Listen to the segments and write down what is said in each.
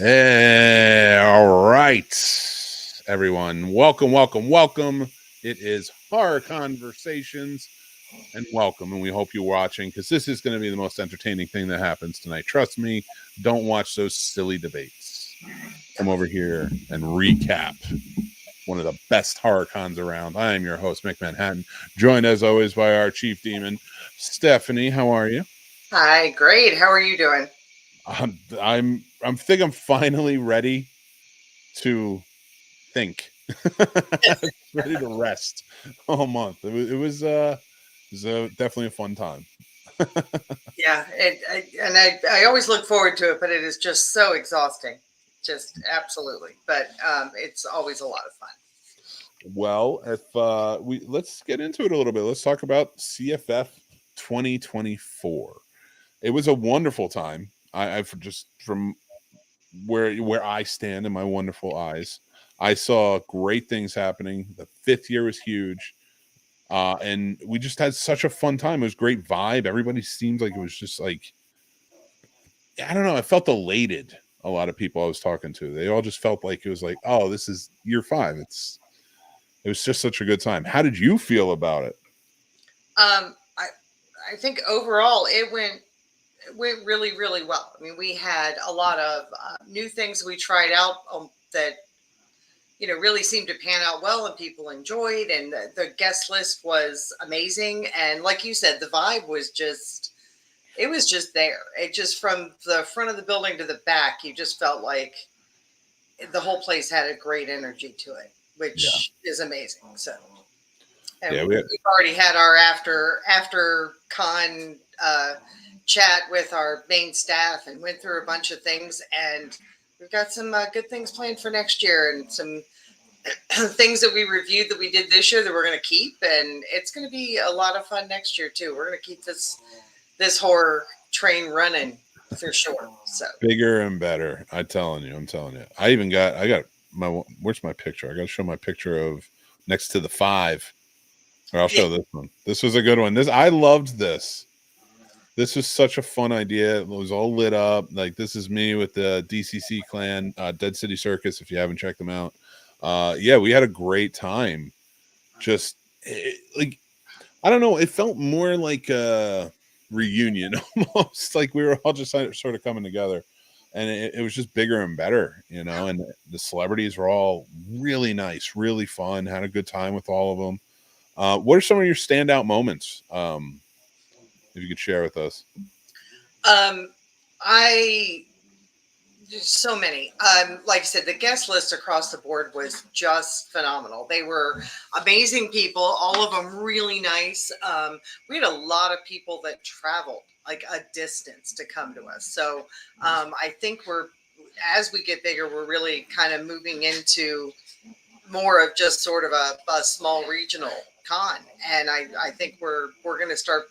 Hey, all right, everyone. Welcome. It is Horror Conversations, and welcome. And we hope you're watching because this is going to be the most entertaining thing that happens tonight. Trust me, don't watch those silly debates. Come over here and recap one of the best horror cons around. I am your host, Mick Manhattan, joined as always by our chief demon, Stephanie. How are you? Hi, great. How are you doing? I'm finally ready to think. Ready to rest all month. It was definitely a fun time. Yeah, I always look forward to it, but it is just so exhausting. Just absolutely. But it's always a lot of fun. Well, if let's get into it a little bit. Let's talk about CFF 2024. It was a wonderful time. I've just from where I stand in my wonderful eyes, I saw great things happening. The fifth year was huge. And we just had such a fun time. It was great vibe. Everybody seemed like it was just like, I don't know. I felt elated. A lot of people I was talking to, they all just felt like it was like, oh, this is year 5. It was just such a good time. How did you feel about it? I think overall it went really really well. I mean, we had a lot of new things we tried out that really seemed to pan out well and people enjoyed, and the guest list was amazing. And like you said, the vibe was just it was just there. It just from the front of the building to the back, you just felt like the whole place had a great energy to it, which is amazing. So, and Yeah, we've already had our after con chat with our main staff and went through a bunch of things, and we've got some good things planned for next year, and some things that we reviewed that we did this year that we're going to keep, and it's going to be a lot of fun next year too. We're going to keep this horror train running for sure. So bigger and better. I'm telling you. I got my, where's my picture? I got to show my picture of next to the 5. Or I'll show this one. This was a good one. I loved this. This was such a fun idea. It was all lit up. Like, this is me with the DCC clan, Dead City Circus, if you haven't checked them out. Yeah, we had a great time. Just like, I don't know. It felt more like a reunion almost. Like we were all just sort of coming together. And it was just bigger and better, and the celebrities were all really nice, really fun, had a good time with all of them. What are some of your standout moments? If you could share with us. I There's so many. Like I said, the guest list across the board was just phenomenal. They were amazing people, all of them really nice. We had a lot of people that traveled like a distance to come to us. So I think as we get bigger, we're really kind of moving into more of just sort of a small regional con. And I think we're going to start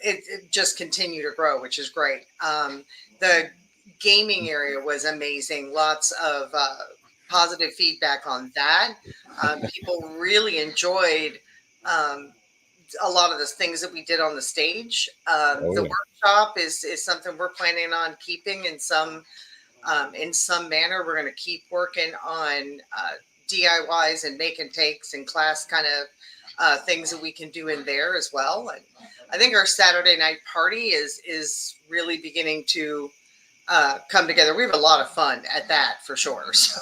it just continue to grow, which is great. The gaming area was amazing. Lots of positive feedback on that. People really enjoyed a lot of the things that we did on the stage. The workshop is something we're planning on keeping in some manner. We're going to keep working on DIYs and make and takes and class kind of things that we can do in there as well. And I think our Saturday night party is really beginning to come together. We have a lot of fun at that for sure. So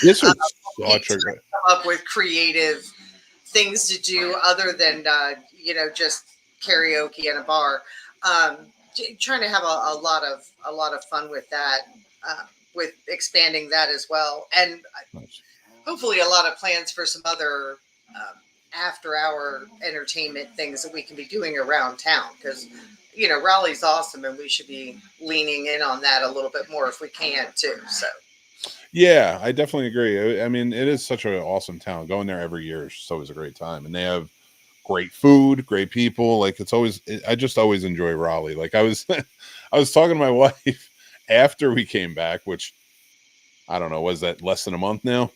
this was come up with creative things to do other than just karaoke in a bar. Trying to have a lot of fun with that, with expanding that as well, and hopefully a lot of plans for some other after hour entertainment things that we can be doing around town, because Raleigh's awesome and we should be leaning in on that a little bit more if we can too. So yeah, I definitely agree. I mean, it is such an awesome town. Going there every year is just always a great time, and they have great food, great people. Like, I just always enjoy Raleigh. Like, I was talking to my wife after we came back, which I don't know, was that less than a month now?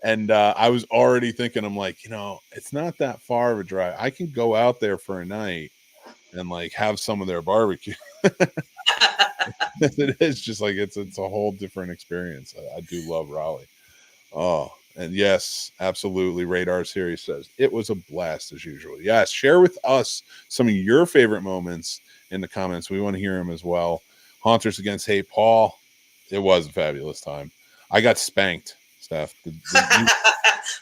And I was already thinking, I'm like, it's not that far of a drive. I can go out there for a night and like have some of their barbecue. It is just like it's a whole different experience. I do love Raleigh. Oh, and yes, absolutely. Radar Series says it was a blast as usual. Yes, share with us some of your favorite moments in the comments. We want to hear them as well. Haunters Against Hate, Paul. It was a fabulous time. I got spanked, Steph.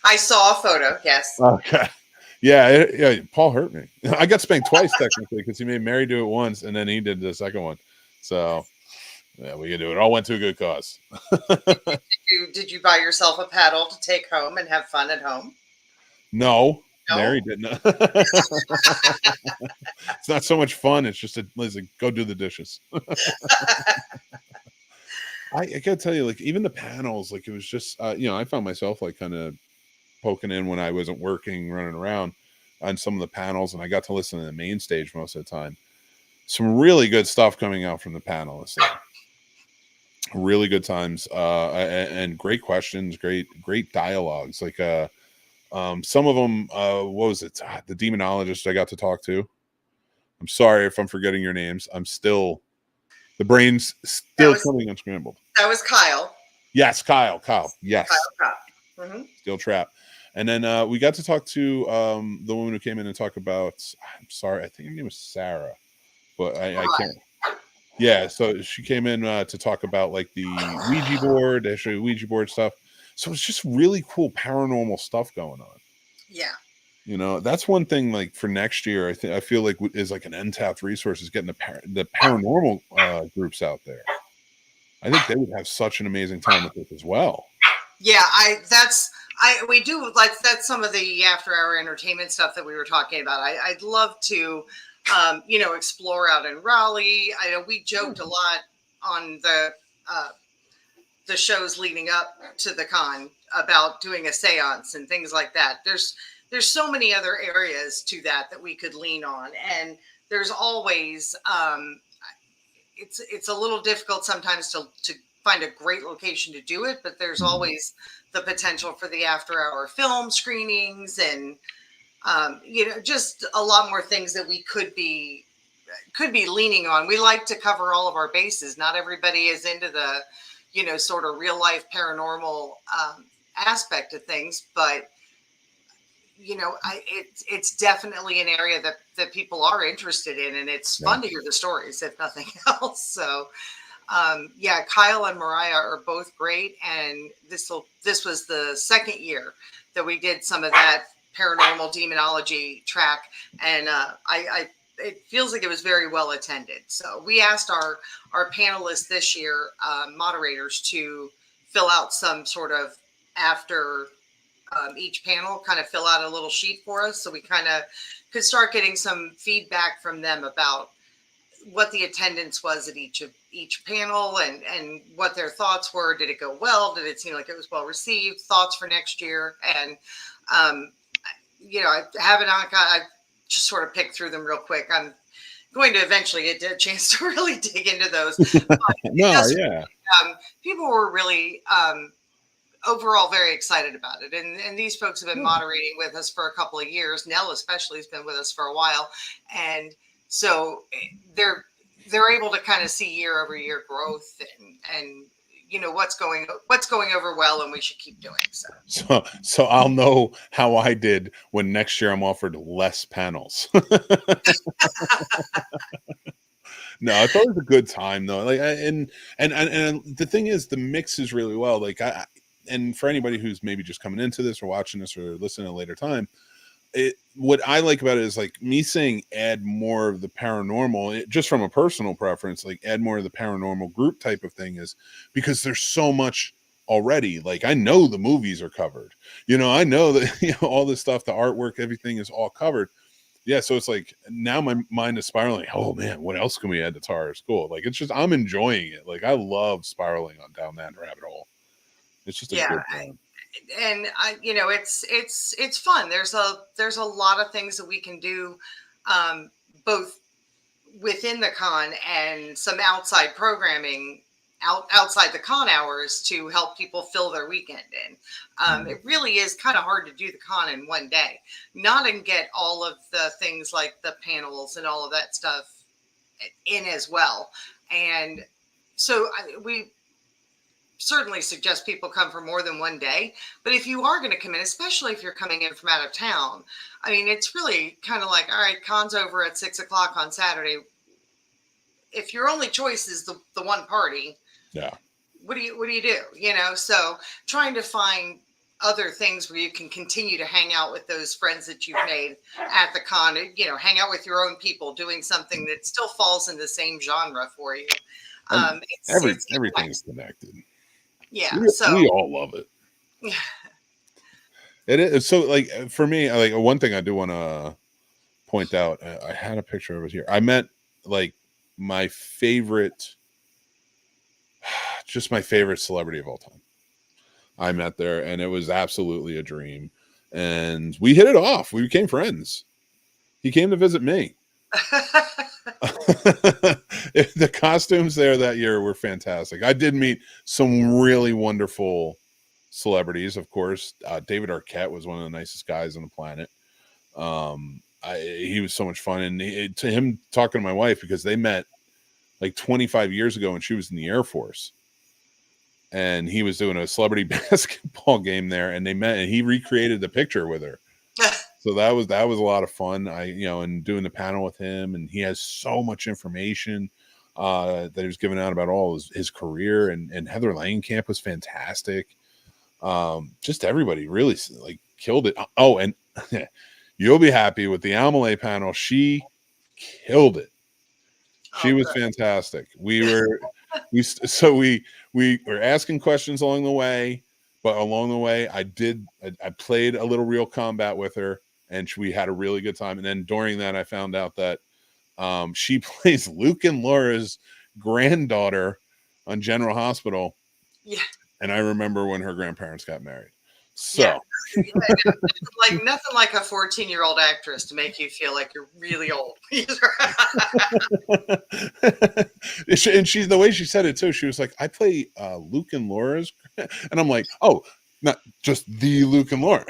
I saw a photo. Yes. Okay. Yeah, Paul hurt me. I got spanked twice technically because he made Mary do it once and then he did the second one. So yeah, we could do it. All went to a good cause. Did you buy yourself a paddle to take home and have fun at home? No, No? Mary didn't. It's not so much fun. It's just like, go do the dishes. I gotta tell you, like even the panels, like it was just, I found myself like kind of poking in when I wasn't working, running around on some of the panels, and I got to listen to the main stage most of the time. Some really good stuff coming out from the panelists. Really good times, and great questions, great dialogues. Like some of them, what was it? The demonologist I got to talk to. I'm sorry if I'm forgetting your names. The brain's still coming unscrambled. That was Kyle. Yes, Kyle. Yes. Kyle. Mm-hmm. Steel Trap. And then we got to talk to the woman who came in and talk about, I'm sorry, I think her name was Sarah, but I can't. Yeah, so she came in to talk about like the Ouija board, actually Ouija board stuff. So it's just really cool paranormal stuff going on. Yeah. That's one thing like for next year, I feel like is like an untapped resource is getting the paranormal groups out there. I think they would have such an amazing time with this as well. Yeah, we do like that's some of the after hour entertainment stuff that we were talking about. I'd love to, explore out in Raleigh. I know we joked a lot on the shows leading up to the con about doing a seance and things like that. There's so many other areas to that we could lean on, and there's always it's a little difficult sometimes to find a great location to do it, but there's always the potential for the after hour film screenings and just a lot more things that we could be leaning on. We like to cover all of our bases. Not everybody is into the sort of real life paranormal aspect of things, but it's definitely an area that people are interested in, and it's fun to hear the stories if nothing else. So Kyle and Mariah are both great, and this was the second year that we did some of that paranormal demonology track, and it feels like it was very well attended. So we asked our panelists this year, moderators, to fill out some sort of after each panel, kind of fill out a little sheet for us, so we kind of could start getting some feedback from them about what the attendance was at each panel and what their thoughts were. Did it go well? Did it seem like it was well received? Thoughts for next year? And I haven't. I just sort of picked through them real quick. I'm going to eventually get a chance to really dig into those. People were really overall very excited about it, and these folks have been moderating with us for a couple of years. Nell especially has been with us for a while, and so they're able to kind of see year over year growth and what's going over well, and we should keep doing so I'll know how I did when next year I'm offered less panels. No, it's always a good time though. Like and the thing is, the mix is really well. Like and for anybody who's maybe just coming into this or watching this or listening at a later time, what I like about it is like me saying add more of the paranormal, just from a personal preference, like add more of the paranormal group type of thing, is because there's so much already. Like I know the movies are covered, I know that all this stuff, the artwork, everything is all covered. Yeah, so it's like now my mind is spiraling. Oh man, what else can we add to horror school? Like it's just I'm enjoying it. Like I love spiraling down that rabbit hole. It's just a good time. And it's fun. There's a lot of things that we can do, both within the con and some outside programming outside the con hours to help people fill their weekend in. It really is kind of hard to do the con in one day, not and get all of the things like the panels and all of that stuff in as well. And So we certainly suggest people come for more than one day. But if you are going to come in, especially if you're coming in from out of town, I mean, it's really kind of like, all right, con's over at 6 o'clock on Saturday. If your only choice is the one party, yeah, what do you do? You know, so trying to find other things where you can continue to hang out with those friends that you've made at the con, you know, hang out with your own people, doing something that still falls in the same genre for you. everything's Nice. connected. Yeah, we all love it. It is so, like, for me, like, one thing I do want to point out, I had a picture of it here. I met, like, my favorite celebrity of all time. I met there, and it was absolutely a dream. And we hit it off. We became friends. He came to visit me. The costumes there that year were fantastic. I did meet some really wonderful celebrities, of course. David Arquette was one of the nicest guys on the planet. He was so much fun. And to him talking to my wife, because they met like 25 years ago when she was in the Air Force. And he was doing a celebrity basketball game there, and they met, and he recreated the picture with her. So that was a lot of fun. And doing the panel with him, and he has so much information that he was giving out about all his career, and Heather Langenkamp was fantastic. Just everybody really, like, killed it. Oh, and you'll be happy with the Amelie panel. She killed it. She was fantastic. We were asking questions along the way, but along the way, I played a little Real Combat with her, and we had a really good time. And then during that, I found out that she plays Luke and Laura's granddaughter on General Hospital. Yeah. And I remember when her grandparents got married. So, nothing like a 14-year-old actress to make you feel like you're really old. And she's, the way she said it too, she was like, I play Luke and Laura's, and I'm like, oh, not just the Luke and Laura.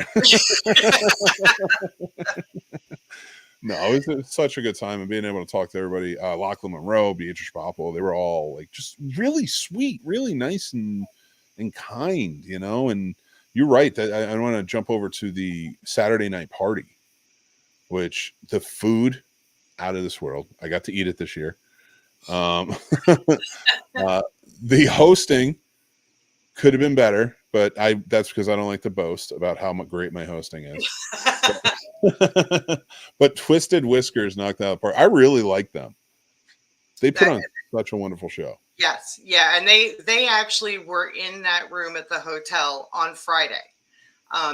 No, it was such a good time, and being able to talk to everybody. Lachlan Monroe, Beatrice Popple, they were all, like, just really sweet, really nice and kind, and you're right that I want to jump over to the Saturday night party, which the food out of this world. I got to eat it this year. The hosting could have been better, but that's because I don't like to boast about how great my hosting is. But Twisted Whiskers knocked out the park. I really like them. They put on such a wonderful show. Yes. Yeah. And they actually were in that room at the hotel on Friday,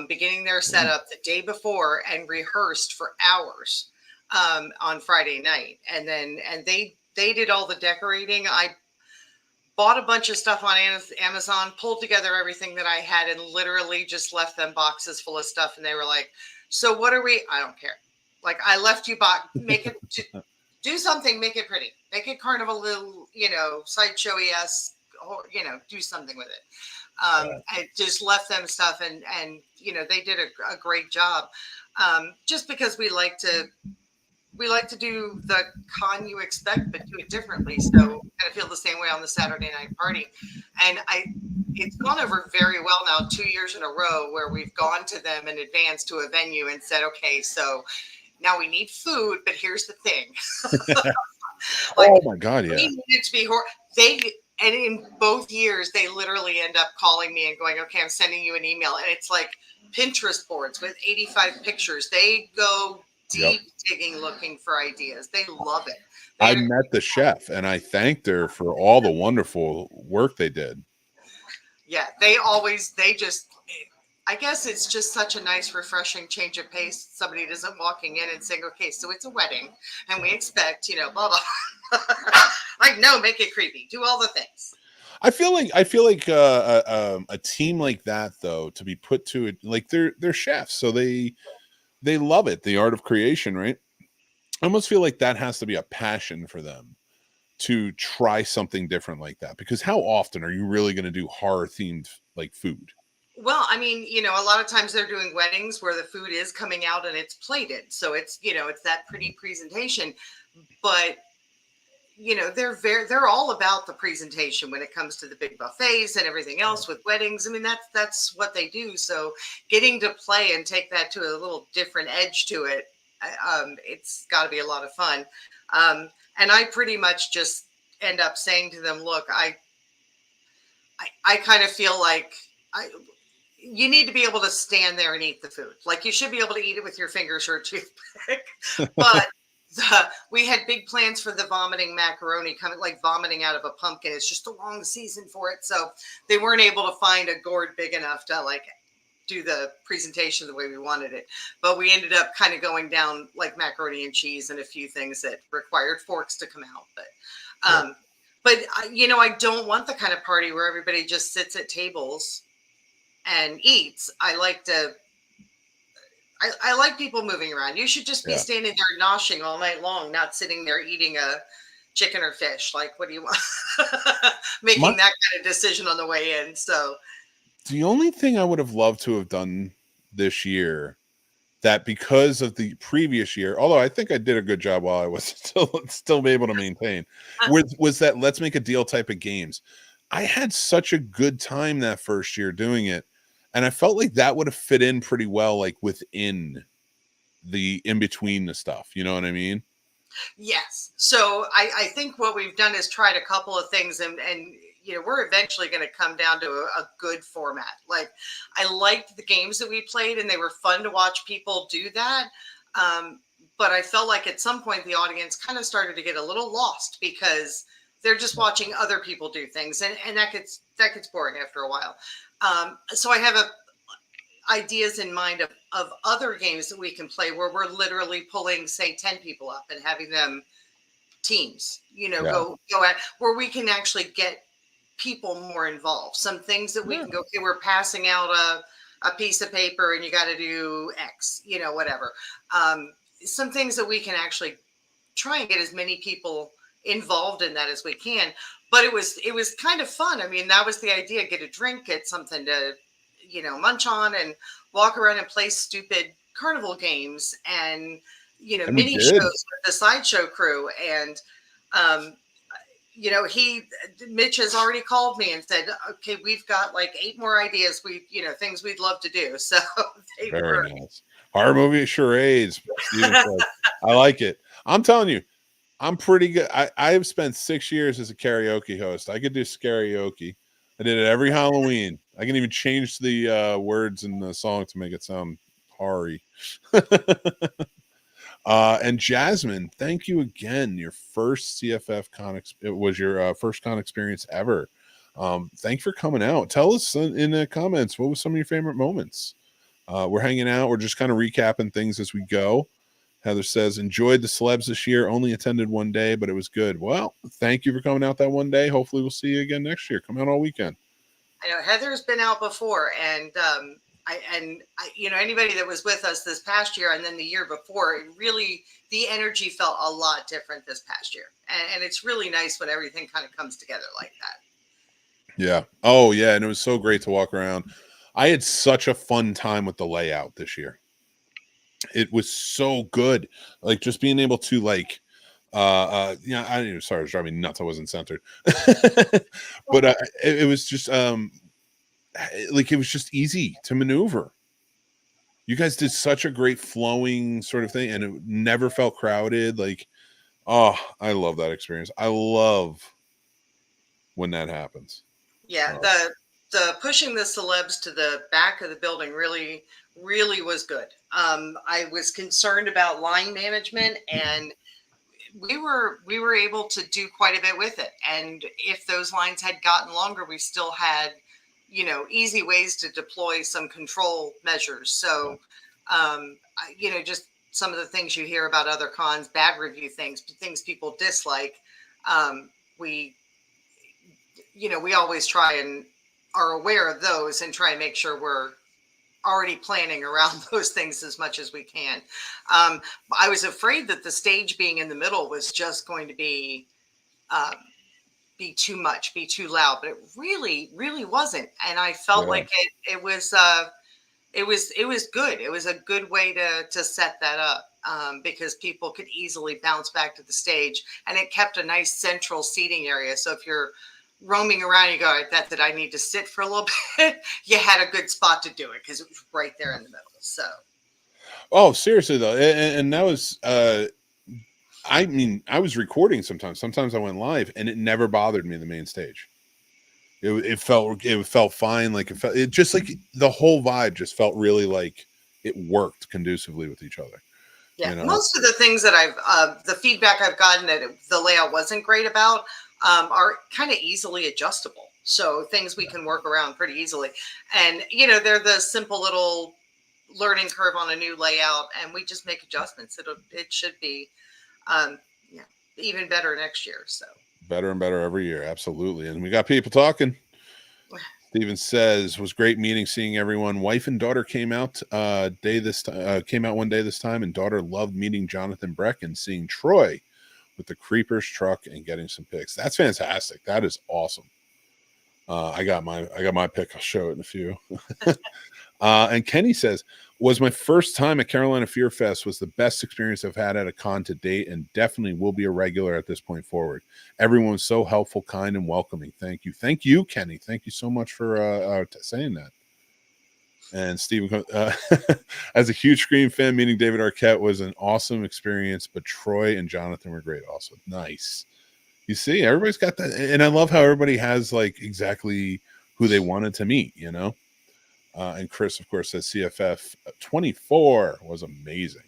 beginning their setup the day before, and rehearsed for hours on Friday night. And they did all the decorating. I bought a bunch of stuff on Amazon, pulled together everything that I had, and literally just left them boxes full of stuff. And they were like, so what are we? I don't care. Like, I left you make it, do something, make it pretty, make it kind of a little, sideshowy-esque, or, do something with it. I just left them stuff, and they did a great job. Just because we like to do the con you expect, but do it differently. So kind of feel the same way on the Saturday night party. And it's gone over very well now, 2 years in a row, where we've gone to them in advance to a venue and said, okay, so now we need food, but here's the thing. Oh my God. Yeah. We needed to be and in both years, they literally end up calling me and going, okay, I'm sending you an email. And it's like Pinterest boards with 85 pictures. They go deep digging, looking for ideas. They love it. I met the chef, and I thanked her for all the wonderful work they did. Yeah, I guess it's just such a nice, refreshing change of pace. Somebody isn't walking in and saying, okay, so it's a wedding, and we expect, blah, blah. Like, no, make it creepy. Do all the things. I feel like a team like that, though, to be put to it, like, they're chefs, so they love it, the art of creation, right? I almost feel like that has to be a passion for them to try something different like that, because how often are you really going to do horror themed, like, food? Well, I mean, a lot of times they're doing weddings where the food is coming out and it's plated, so it's it's that pretty presentation. But they're all about the presentation when it comes to the big buffets and everything else with weddings. I mean, that's what they do. So getting to play and take that to a little different edge to it, it's got to be a lot of fun. And I pretty much just end up saying to them, look, I kind of feel like you need to be able to stand there and eat the food. Like you should be able to eat it with your fingers or a toothpick. But we had big plans for the vomiting macaroni, kind of like vomiting out of a pumpkin. It's just a long season for it. So they weren't able to find a gourd big enough to like do the presentation the way we wanted it. But we ended up kind of going down like macaroni and cheese and a few things that required forks to come out. But I don't want the kind of party where everybody just sits at tables and eats. I like people moving around. You should just be standing there noshing all night long, not sitting there eating a chicken or fish. Like, what do you want? Making that kind of decision on the way in. So the only thing I would have loved to have done this year, that because of the previous year, although I think I did a good job while I was still able to maintain, was that let's make a deal type of games. I had such a good time that first year doing it. And I felt like that would have fit in pretty well, like within the in between the stuff. You know what I mean? Yes. So I think what we've done is tried a couple of things, and we're eventually going to come down to a good format. Like I liked the games that we played, and they were fun to watch people do that. But I felt like at some point the audience kind of started to get a little lost because they're just watching other people do things, and that gets boring after a while. So I have ideas in mind of other games that we can play where we're literally pulling, say, 10 people up and having them teams, go at where we can actually get people more involved. Some things that we can go, okay, we're passing out a piece of paper and you got to do X, whatever. Some things that we can actually try and get as many people involved in that as we can. But it was kind of fun. I mean, that was the idea. Get a drink, get something to, munch on and walk around and play stupid carnival games and, mini shows with the sideshow crew. And, Mitch has already called me and said, okay, we've got like 8 more ideas. Things we'd love to do. So very nice. Horror movie charades. I like it. I'm telling you, I'm pretty good. I have spent 6 years as a karaoke host. I could do karaoke. I did it every Halloween. I can even change the words in the song to make it sound horror-y. And Jasmine, thank you again. Your first CFF con, it was your first con experience ever. Thanks for coming out. Tell us in the comments, what was some of your favorite moments? We're hanging out. We're just kind of recapping things as we go. Heather says, enjoyed the celebs this year. Only attended one day, but it was good. Well, thank you for coming out that one day. Hopefully we'll see you again next year. Come out all weekend. I know Heather's been out before, and anybody that was with us this past year and then the year before, it really, the energy felt a lot different this past year. And it's really nice when everything kind of comes together like that. Yeah. Oh, yeah. And it was so great to walk around. I had such a fun time with the layout this year. It was so good. Like just being able to like, sorry, I was driving nuts. I wasn't centered, but it was just, like, it was just easy to maneuver. You guys did such a great flowing sort of thing and it never felt crowded. Like, oh, I love that experience. I love when that happens. Yeah. The pushing the celebs to the back of the building really was good. I was concerned about line management, and we were able to do quite a bit with it. And if those lines had gotten longer, we still had, easy ways to deploy some control measures. So, just some of the things you hear about other cons, bad review things people dislike. We always try and are aware of those and try and make sure we're already planning around those things as much as we can. I was afraid that the stage being in the middle was just going to be too much, be too loud, but it really wasn't. And I felt like it was good. It was a good way to set that up. because people could easily bounce back to the stage, and it kept a nice central seating area. So if you're roaming around, you go, all right, that's it, I need to sit for a little bit. You had a good spot to do it because it was right there in the middle. So. Oh, seriously though, and that was. I mean, I was recording sometimes. Sometimes I went live, and it never bothered me in the main stage. It felt fine. Like it just like the whole vibe just felt really like it worked conducively with each other. Yeah, You know? most of the things that the feedback I've gotten that the layout wasn't great about are kind of easily adjustable. So things we can work around pretty easily. And, they're the simple little learning curve on a new layout, and we just make adjustments. It should be even better next year. So better and better every year. Absolutely. And we got people talking. Steven says, was great meeting, seeing everyone. Wife and daughter came out one day this time, and daughter loved meeting Jonathan Breck and seeing Troy with the Creepers truck and getting some pics. That's fantastic. That is awesome. I got my pic. I'll show it in a few. And Kenny says, was my first time at Carolina Fear Fest, was the best experience I've had at a con to date, and definitely will be a regular at this point forward. Everyone was so helpful, kind, and welcoming. Thank you, Kenny. Thank you so much for saying that. And Stephen, as a huge Scream fan, meeting David Arquette was an awesome experience, but Troy and Jonathan were great also. Nice. You see, everybody's got that, and I love how everybody has like exactly who they wanted to meet, and Chris, of course, says CFF 24 was amazing.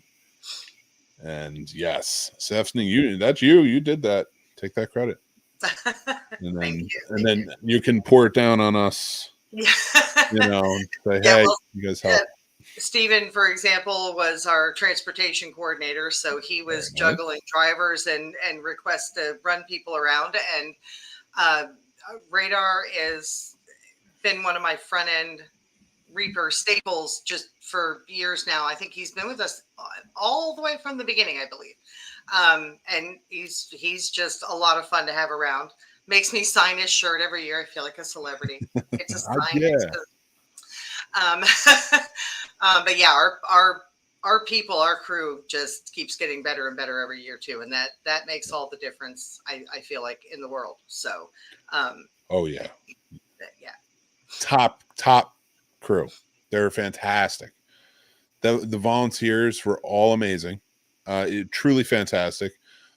And yes, Stephanie, you did that. Take that credit. And then you can pour it down on us. Yeah. Say, hey, you guys help. Stephen, for example, was our transportation coordinator, so he was juggling drivers and requests to run people around. And Radar has been one of my front end Reaper staples just for years now. I think he's been with us all the way from the beginning, I believe. And he's just a lot of fun to have around. Makes me sign his shirt every year. I feel like a celebrity. It's a sign. But yeah, our people, our crew just keeps getting better and better every year too. And that makes all the difference, I feel like, in the world. So, oh yeah. Yeah. Top crew. They're fantastic. The volunteers were all amazing. Truly fantastic.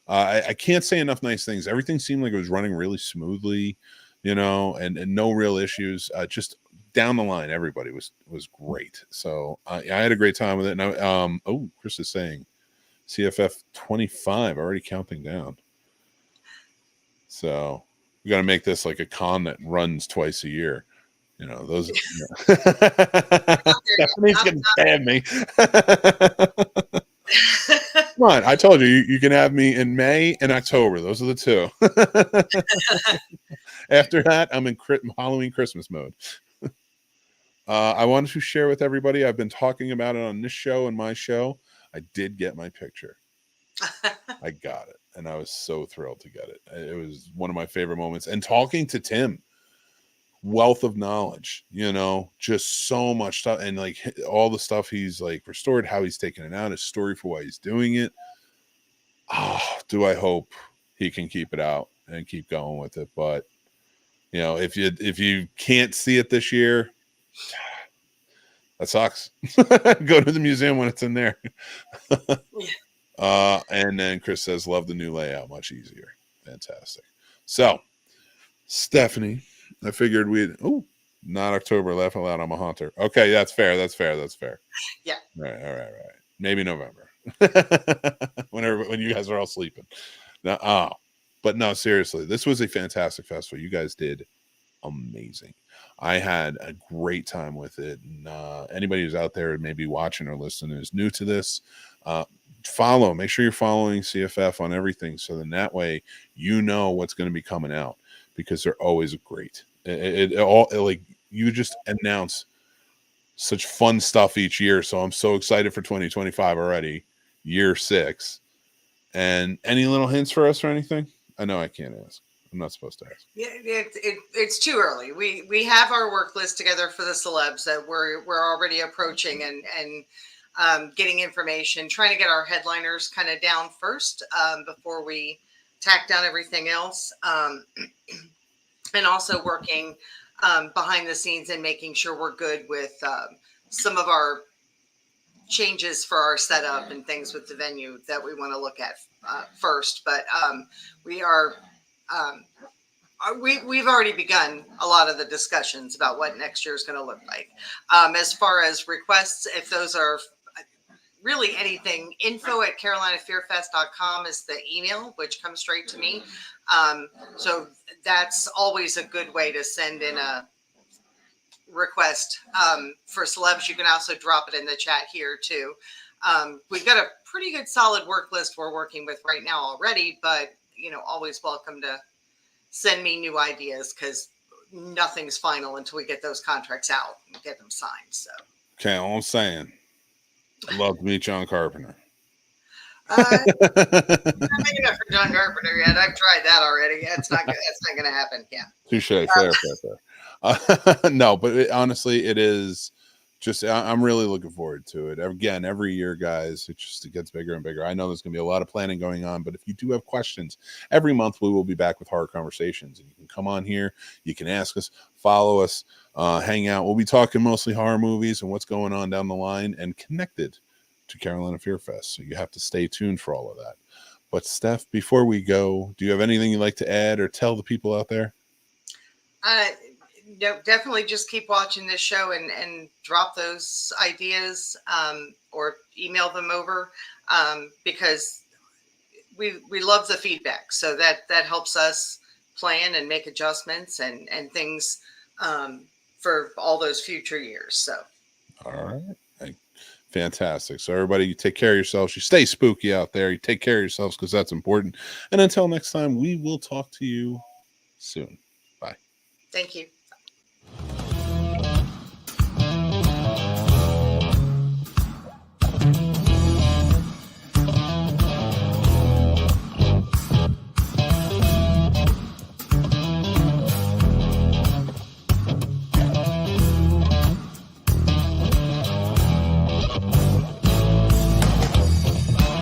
I can't say enough nice things. Everything seemed like it was running really smoothly, and no real issues. Just down the line, everybody was great. So I had a great time with it. And Chris is saying CFF 25 already counting down. So we got to make this like a con that runs twice a year. Those. Stephanie's gonna stab me. Come on, I told you can have me in May and October. Those are the two. After that, I'm in Halloween Christmas mode. I wanted to share with everybody. I've been talking about it on this show and my show. I did get my picture. I got it, and I was so thrilled to get it. It was one of my favorite moments. And talking to Tim, wealth of knowledge, just so much stuff, and like all the stuff he's like restored, how he's taken it out, his story for why he's doing it. Do I hope he can keep it out and keep going with it. But if you can't see it this year, that sucks. Go to the museum when it's in there. And then Chris says, love the new layout, much easier. Fantastic. So Stephanie, I figured not October, laugh out loud, I'm a haunter. Okay, that's fair. Yeah. All right. Maybe November. when you guys are all sleeping. Now, but no, seriously, this was a fantastic festival. You guys did amazing. I had a great time with it. And anybody who's out there maybe watching or listening who's new to this, make sure you're following CFF on everything, so then that way what's going to be coming out, because they're always great. Like you just announce such fun stuff each year, so I'm so excited for 2025 already, year 6. And any little hints for us or anything? I know I can't ask. I'm not supposed to ask. Yeah, it's too early. We have our work list together for the celebs that we're already approaching, and getting information, trying to get our headliners kind of down first before we tack down everything else. And also working behind the scenes and making sure we're good with some of our changes for our setup and things with the venue that we want to look at first. But we are we've already begun a lot of the discussions about what next year is going to look like. As far as requests, if those are really anything, info@carolinafearfest.com is the email, which comes straight to me. So that's always a good way to send in a request. For celebs, you can also drop it in the chat here too. We've got a pretty good solid work list we're working with right now already, but always welcome to send me new ideas, because nothing's final until we get those contracts out and get them signed. So okay, all I'm saying, I'd love to meet John Carpenter. I'm not big enough for John Carpenter yet. I've tried that already. That's not good. That's not going to happen. Yeah. Touche. Fair. No, but honestly, it is just, I'm really looking forward to it. Again, every year, guys, it gets bigger and bigger. I know there's going to be a lot of planning going on, but if you do have questions, every month we will be back with Horror Conversations, and you can come on here, you can ask us, follow us, hang out. We'll be talking mostly horror movies and what's going on down the line, and connected to Carolina Fear Fest. So you have to stay tuned for all of that. But Steph, before we go, do you have anything you'd like to add or tell the people out there? No, definitely just keep watching this show and drop those ideas or email them over, because we love the feedback. So that helps us plan and make adjustments and things for all those future years. So all right. Fantastic. So everybody, you take care of yourselves. You stay spooky out there. You take care of yourselves, because that's important. And until next time, we will talk to you soon. Bye. Thank you.